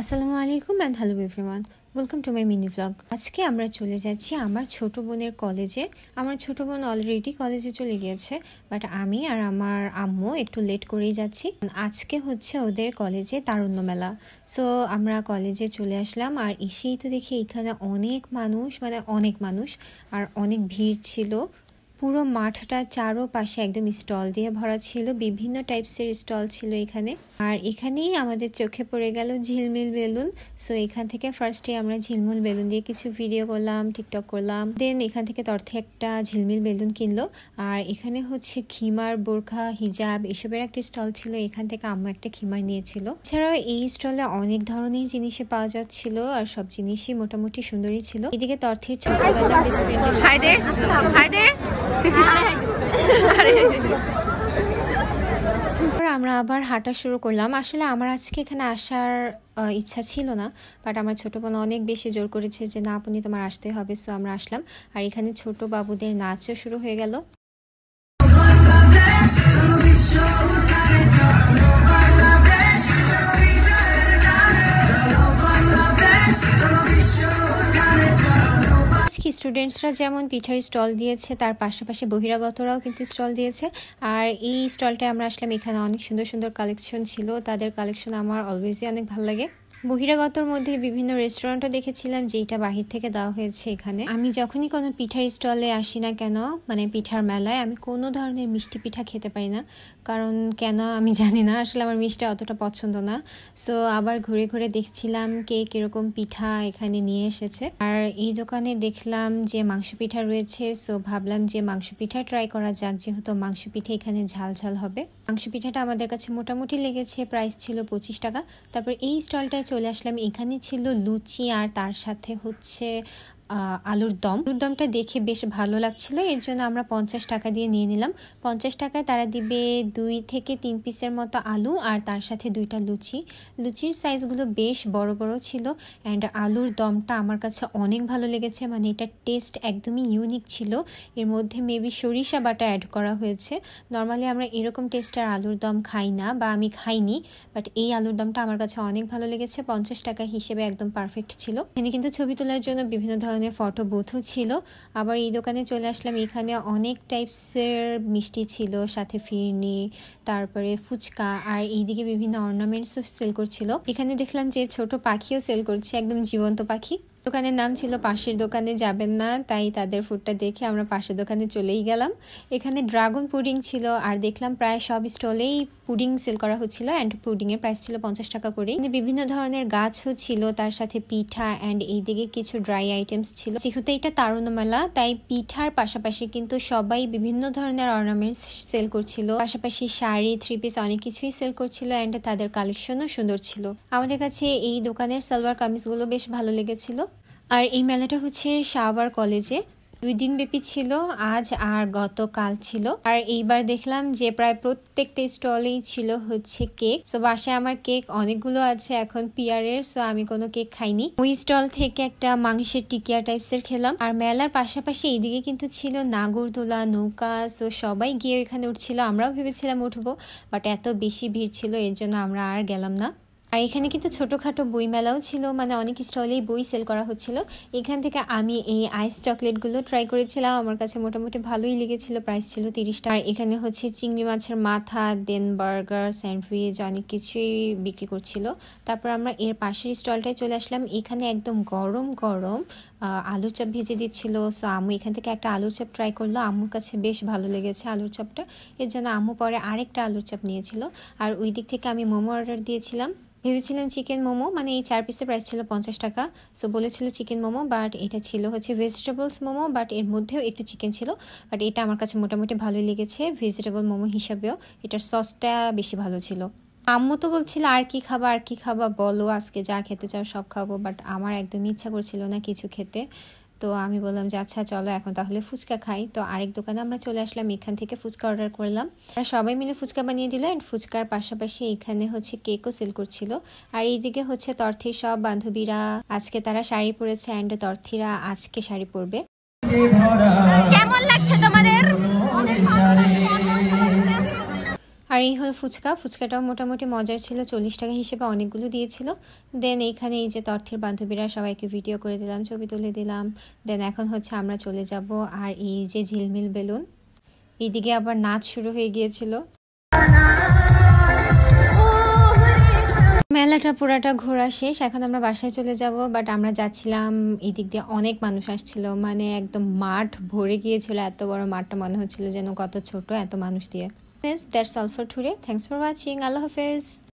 আসসালামু আলাইকুম and hello everyone, welcome to my mini blog. আজকে আমরা চলে যাচ্ছি আমার ছোট বোনের কলেজে। আমার ছোট বোন অলরেডি কলেজে চলে গিয়েছে, বাট আমি আর আমার আম্মু একটু লেট করেই যাচ্ছি। আজকে হচ্ছে ওদের কলেজে তারুণ্য মেলা। সো আমরা কলেজে চলে আসলাম, আর এসেই তো দেখি এখানে অনেক মানুষ আর অনেক ভিড় ছিল। পুরো মাঠটা চারোপাশে একদম স্টল দিয়ে ভরা ছিল, বিভিন্ন টাইপসের স্টল ছিল এখানে। আর এখানেই আমাদের চোখে পড়ে গেল ঝিলমিল বেলুন। সো এখান থেকে ফার্স্টে আমরা ঝিলমিল বেলুন দিয়ে কিছু ভিডিও করলাম, টিকটক করলাম। দেন এখান থেকে তর্থে একটা ঝিলমিল বেলুন কিনলো। আর এখানে হচ্ছে খিমার, বোরখা, হিজাব এসবের একটা স্টল ছিল। এখান থেকে আম্মু একটা খিমার নিয়েছিল। এছাড়াও এই স্টলে অনেক ধরনের জিনিসে পাওয়া যাচ্ছিল, আর সব জিনিসই মোটামুটি সুন্দরই ছিল। এদিকে তর্থের ছোটবেলার বেস্ট ফ্রেন্ড আমরা আবার হাঁটা শুরু করলাম। আসলে আমার আজকে এখানে আসার ইচ্ছা ছিল না, বাট আমার ছোট বোন অনেক বেশি জোর করেছে যে না আপনি তোমার আসতে হবে। সো আমরা আসলাম, আর এখানে ছোট বাবুদের নাচও শুরু হয়ে গেল। স্টুডেন্টসরা যেমন পিঠার স্টল দিয়েছে, তার পাশাপাশি বহিরাগতরাও কিন্তু স্টল দিয়েছে। আর এই স্টলটায় আমরা আসলাম, এখানে অনেক সুন্দর সুন্দর কালেকশন ছিল। তাদের কালেকশন আমার অলওয়েজই অনেক ভালো লাগে। বহিরাগতর মধ্যে বিভিন্ন রেস্টুরেন্টও দেখেছিলাম যেটা বাহির থেকে দেওয়া হয়েছে এখানে। আমি যখনই কোনো পিঠার স্টলে আসি না কেন, মানে পিঠার মেলায়, আমি কোনো ধরনের মিষ্টি পিঠা খেতে পারি না। কারণ কেন আমি জানি না, আসলে আমার মিষ্টি অতটা পছন্দ না। সো আবার ঘুরে ঘুরে দেখছিলাম কে কিরকম পিঠা এখানে নিয়ে এসেছে। আর এই দোকানে দেখলাম যে মাংস পিঠা রয়েছে। সো ভাবলাম যে মাংস পিঠা ট্রাই করা যাক, যেহেতু মাংস পিঠা এখানে ঝাল ঝাল হবে। মাংস পিঠাটা আমাদের কাছে মোটামুটি লেগেছে, প্রাইস ছিল 25 টাকা। তারপর এই স্টলটায় চলে আসলাম, এখানে ছিল লুচি আর তার সাথে হচ্ছে আলুর দমটা দেখে বেশ ভালো লাগছিল, এর জন্য আমরা 50 টাকা দিয়ে নিয়ে নিলাম। 50 টাকায় তারা দিবে 2 থেকে 3 পিসের মতো আলু আর তার সাথে 2টা লুচির সাইজগুলো বেশ বড় বড় ছিল। অ্যান্ড আলুর দমটা আমার কাছে অনেক ভালো লেগেছে, মানে এটা টেস্ট একদমই ইউনিক ছিল। এর মধ্যে মেবি সরিষা বাটা অ্যাড করা হয়েছে। নর্মালি আমরা এরকম টেস্টের আলুর দম খাই না, বা আমি খাইনি, বাট এই আলুর দমটা আমার কাছে অনেক ভালো লেগেছে। 50 টাকা হিসেবে একদম পারফেক্ট ছিল। এখানে কিন্তু ছবি তোলার জন্য বিভিন্ন ধরনের ফটো বুথও ছিল। আবার এই দোকানে চলে আসলাম, এখানে অনেক টাইপসের মিষ্টি ছিল, সাথে ফিরনি, তারপরে ফুচকা, আর এইদিকে বিভিন্ন অর্নামেন্টসও সেল করছিল। এখানে দেখলাম যে ছোট পাখিও সেল করছে, একদম জীবন্ত পাখি। দোকানের নাম ছিল পাশের দোকানে যাবেন না, তাই তাদের ফুডটা দেখে আমরা পাশের দোকানে চলেই গেলাম। এখানে ড্রাগন পুডিং ছিল, আর দেখলাম প্রায় সব স্টলেই পুডিং সেল করা হচ্ছিল, অ্যান্ড পুডিং এর প্রাইস ছিল 50 টাকা করে। বিভিন্ন ধরনের গাছও ছিল, তার সাথে পিঠা, অ্যান্ড এইদিকে কিছু ড্রাই আইটেমস ছিল। যেহেতু এটা তারুণ্য মেলা, তাই পিঠার পাশাপাশি কিন্তু সবাই বিভিন্ন ধরনের অর্নামেন্টস সেল করছিল, পাশাপাশি শাড়ি, 3 পিস অনেক কিছুই সেল করছিল, অ্যান্ড তাদের কালেকশনও সুন্দর ছিল। আমাদের কাছে এই দোকানের সালোয়ার কামিজগুলো বেশ ভালো লেগেছিল। আর এই মেলাটা হচ্ছে শাহবাগ কলেজে 2 দিন ব্যাপী ছিল, আজ আর গতকাল ছিল। আর এইবার দেখলাম যে প্রায় প্রত্যেকটা স্টলেই ছিল হচ্ছে কেক। সো বাসায় আমার কেক অনেকগুলো আছে এখন পিয়ারের, সো আমি কোনো কেক খাইনি। ওই স্টল থেকে একটা মাংসের টিকিয়া টাইপসের খেলাম। আর মেলার পাশাপাশি এইদিকে কিন্তু ছিল নাগরদোলা, নৌকা। সো সবাই গিয়ে এখানে উঠছিল, আমরাও ভেবেছিলাম উঠবো, বাট এত বেশি ভিড় ছিল, এর জন্য আমরা আর গেলাম না। আর এখানে কিন্তু ছোটখাটো বই মেলাও ছিল, মানে অনেক স্টলেই বই সেল করা হচ্ছিল। এখান থেকে আমি এই আইস চকলেটগুলো ট্রাই করেছিলাম, আমার কাছে মোটামুটি ভালোই লেগেছিল। প্রাইস ছিল 30 টাকা। আর এখানে হচ্ছে চিংড়ি মাছের মাথা, দেন বার্গার, স্যান্ডউইচ অনেক কিছুই বিক্রি করছিল। তারপর আমরা এর পাশের স্টলটায় চলে আসলাম, এখানে একদম গরম গরম আলুর চপ ভেজে দিচ্ছিল। সো আম্মু এখান থেকে একটা আলুর চপ ট্রাই করলো, আম্মুর কাছে বেশ ভালো লেগেছে আলুর চপটা, এর জন্য আম্মু পরে আরেকটা আলুর চপ নিয়েছিল। আর ওই দিক থেকে আমি মোমো অর্ডার দিয়েছিলাম, ভেবেছিলাম চিকেন মোমো, মানে এই 4 পিসের প্রাইস ছিল 50 টাকা। সো বলেছিল চিকেন মোমো, বাট এটা ছিল হচ্ছে ভেজিটেবলস মোমো, বাট এর মধ্যেও একটু চিকেন ছিল। বাট এটা আমার কাছে মোটামুটি ভালোই লেগেছে ভেজিটেবল মোমো হিসাবেও, এটার সসটা বেশি ভালো ছিল। আম্মু তো বলছিল আর কি খাবা বলো, আজকে যা খেতে চাও সব খাবো, বাট আমার একদমই ইচ্ছা করছিল না কিছু খেতে। তো আমি বললাম যে আচ্ছা চলো এখন তাহলে ফুচকা খাই। তো আরেক দোকানে আমরা চলে আসলাম, এখান থেকে ফুচকা অর্ডার করলাম। আর সবাই মিলে ফুচকা বানিয়ে দিল, অ্যান্ড ফুচকার পাশাপাশি এখানে হচ্ছে কেকও সেল করছিল। আর এইদিকে হচ্ছে তর্থির সব বান্ধবীরা, আজকে তারা শাড়ি পরেছে, অ্যান্ড তর্থিরা আজকে শাড়ি পরবে। কেমন লাগছে তোমাদের? আর এই হলো ফুচকা, ফুচকাটাও মোটামুটি মজার ছিল, 40 টাকা হিসেবে অনেকগুলো দিয়েছিল। দেন এইখানে এই যে তথ্যের বান্ধবীরা সবাইকে ভিডিও করে দিলাম, ছবি তুলে দিলাম। দেন এখন হচ্ছে আমরা চলে যাব। আর এই যে ঝিলমিল বেলুন, এইদিকে আবার নাচ শুরু হয়ে গিয়েছিল। মেলাটা পুরাটা ঘোরা শেষ, এখন আমরা বাসায় চলে যাব। বাট আমরা যাচ্ছিলাম, এই দিক দিয়ে অনেক মানুষ আসছিল, মানে একদম মাঠ ভরে গিয়েছিল, এত বড় মাঠটা মনে হচ্ছিল যেন কত ছোট, এত মানুষ দিয়ে। That's all for today, thanks for watching, Allah হাফেজ।